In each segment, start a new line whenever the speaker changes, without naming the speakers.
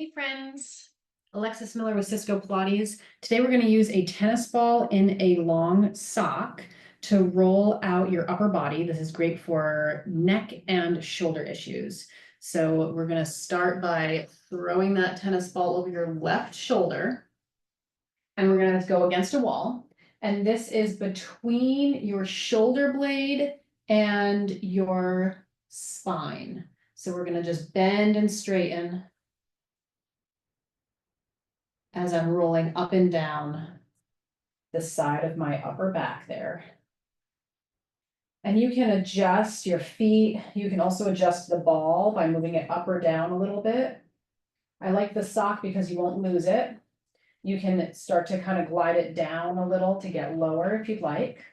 Hey friends, Alexis Miller with Cisco Pilates. Today we're going to use a tennis ball in a long sock to roll out your upper body. This is great for neck and shoulder issues. So we're going to start by throwing that tennis ball over your left shoulder. And we're going to go against a wall. And this is between your shoulder blade and your spine. So we're going to just bend and straighten as I'm rolling up and down the side of my upper back there. And you can adjust your feet. You can also adjust the ball by moving it up or down a little bit. I like the sock because you won't lose it. You can start to kind of glide it down a little to get lower if you'd like.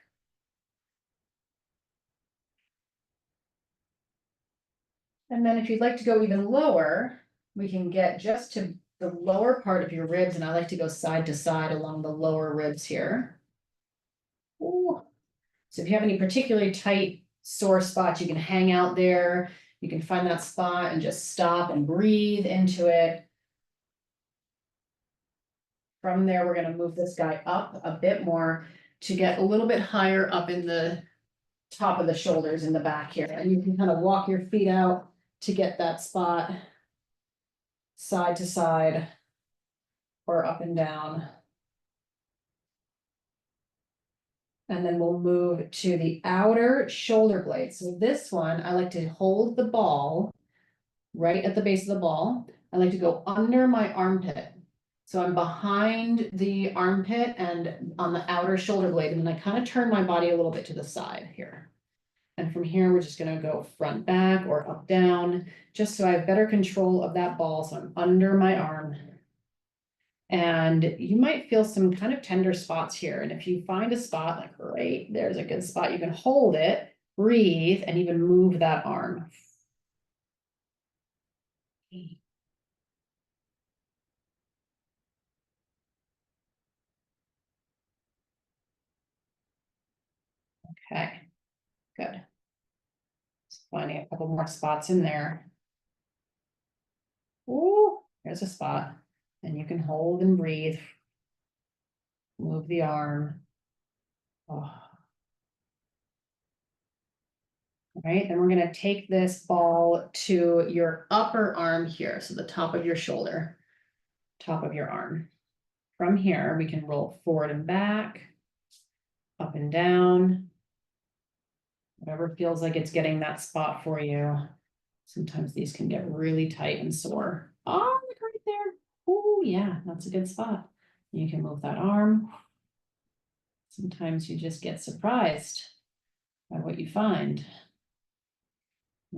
And then if you'd like to go even lower, we can get just to the lower part of your ribs, and I like to go side to side along the lower ribs here. Ooh. So if you have any particularly tight sore spots, you can hang out there. You can find that spot and just stop and breathe into it. From there, we're going to move this guy up a bit more to get a little bit higher up in the top of the shoulders in the back here. And you can kind of walk your feet out to get that spot side to side or up and down. And then we'll move to the outer shoulder blade. So this one, I like to hold the ball right at the base of the ball. I like to go under my armpit. So I'm behind the armpit and on the outer shoulder blade, and then I kind of turn my body a little bit to the side here. And from here, we're just gonna go front, back, or up, down, just so I have better control of that ball. So I'm under my arm. And you might feel some kind of tender spots here. And if you find a spot like right there's a good spot, you can hold it, breathe, and even move that arm. Okay, good. Just finding a couple more spots in there. Ooh, there's a spot. And you can hold and breathe. Move the arm. Oh. All right, then we're going to take this ball to your upper arm here. So the top of your shoulder, top of your arm. From here, we can roll forward and back, up and down. Whatever feels like it's getting that spot for you. Sometimes these can get really tight and sore. Oh, look right there. Oh, yeah, that's a good spot. You can move that arm. Sometimes you just get surprised by what you find.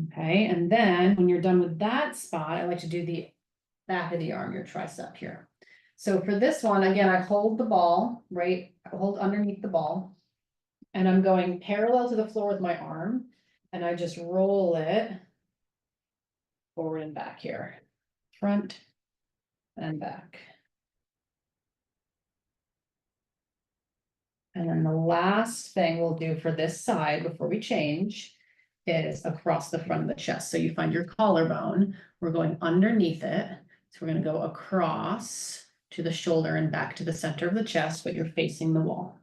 Okay, and then when you're done with that spot, I like to do the back of the arm, your tricep here. So for this one, again, I hold the ball, right? I hold underneath the ball. And I'm going parallel to the floor with my arm. And I just roll it forward and back here. Front and back. And then the last thing we'll do for this side before we change is across the front of the chest. So you find your collarbone, we're going underneath it. So we're going to go across to the shoulder and back to the center of the chest, but you're facing the wall.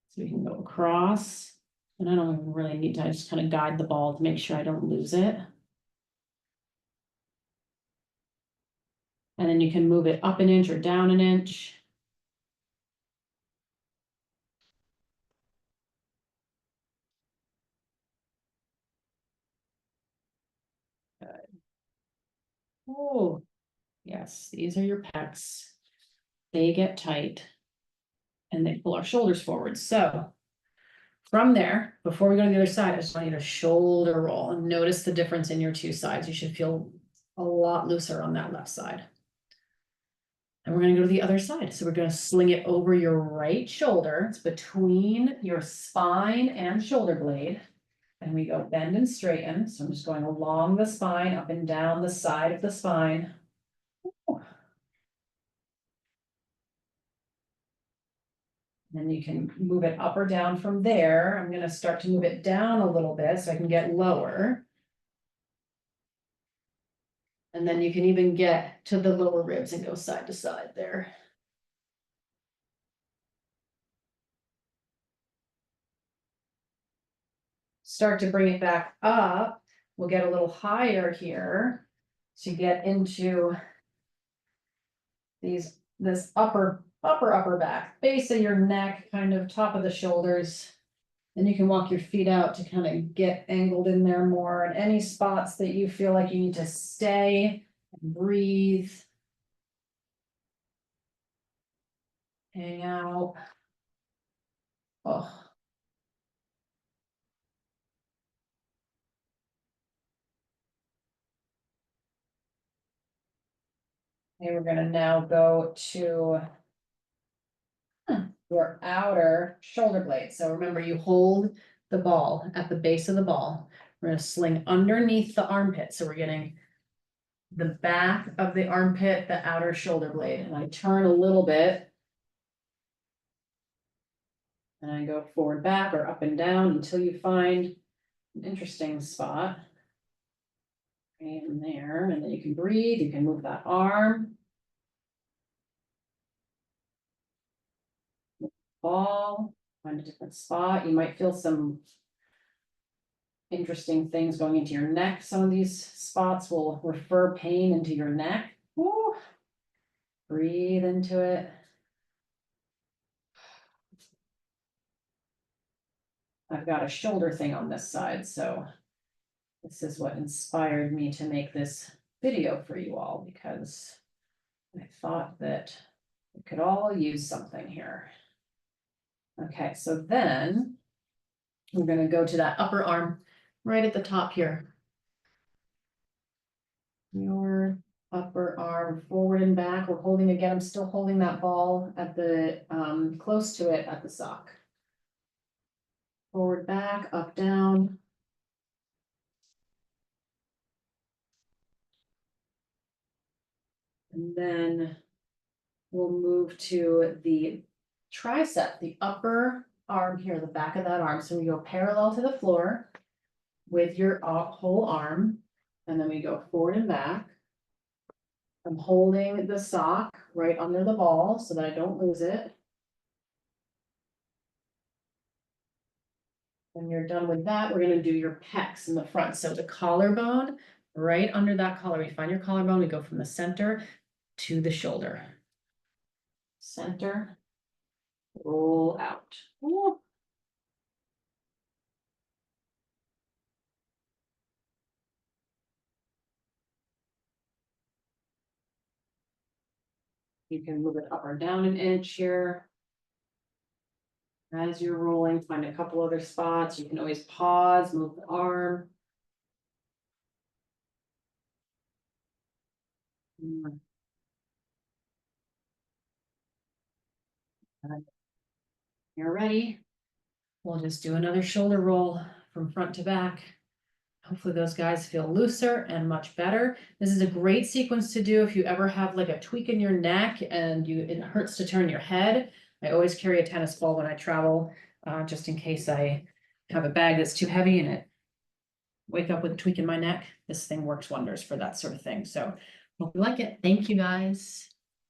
So we can go across, and I don't even really need to, I just kind of guide the ball to make sure I don't lose it. And then you can move it up an inch or down an inch. Good. Oh, yes, these are your pecs. They get tight and they pull our shoulders forward. So from there, before we go to the other side, I just want you to shoulder roll and notice the difference in your two sides. You should feel a lot looser on that left side. And we're going to go to the other side. So we're going to sling it over your right shoulder. It's between your spine and shoulder blade. And we go bend and straighten. So I'm just going along the spine, up and down the side of the spine. Then you can move it up or down from there. I'm going to start to move it down a little bit so I can get lower. And then you can even get to the lower ribs and go side to side there. Start to bring it back up. We'll get a little higher here to get into this upper back, base of your neck, kind of top of the shoulders. And you can walk your feet out to kind of get angled in there more, and any spots that you feel like you need to stay and breathe. Hang out. Oh. Okay, we're gonna now go to your outer shoulder blade. So remember, you hold the ball at the base of the ball. We're gonna sling underneath the armpit. So we're getting the back of the armpit, the outer shoulder blade. And I turn a little bit. And I go forward, back, or up and down until you find an interesting spot. Right in there, and then you can breathe, you can move that arm. Ball, find a different spot. You might feel some interesting things going into your neck. Some of these spots will refer pain into your neck. Woo. Breathe into it. I've got a shoulder thing on this side, so this is what inspired me to make this video for you all, because I thought that we could all use something here. Okay, so then we're gonna go to that upper arm right at the top here. Your upper arm forward and back. We're holding again. I'm still holding that ball at the close to it at the sock. Forward, back, up, down. And then we'll move to the tricep, the upper arm here, the back of that arm. So we go parallel to the floor with your whole arm, and then we go forward and back. I'm holding the sock right under the ball so that I don't lose it. When you're done with that, we're gonna do your pecs in the front. So the collarbone, right under that collar, we find your collarbone, we go from the center to the shoulder. Center, roll out. Ooh. You can move it up or down an inch here. As you're rolling, find a couple other spots. You can always pause, move the arm. You're ready. We'll just do another shoulder roll from front to back. Hopefully those guys feel looser and much better. This is a great sequence to do if you ever have like a tweak in your neck and it hurts to turn your head. I always carry a tennis ball when I travel, just in case I have a bag that's too heavy and it wake up with a tweak in my neck. This thing works wonders for that sort of thing. So hope you like it. Thank you guys.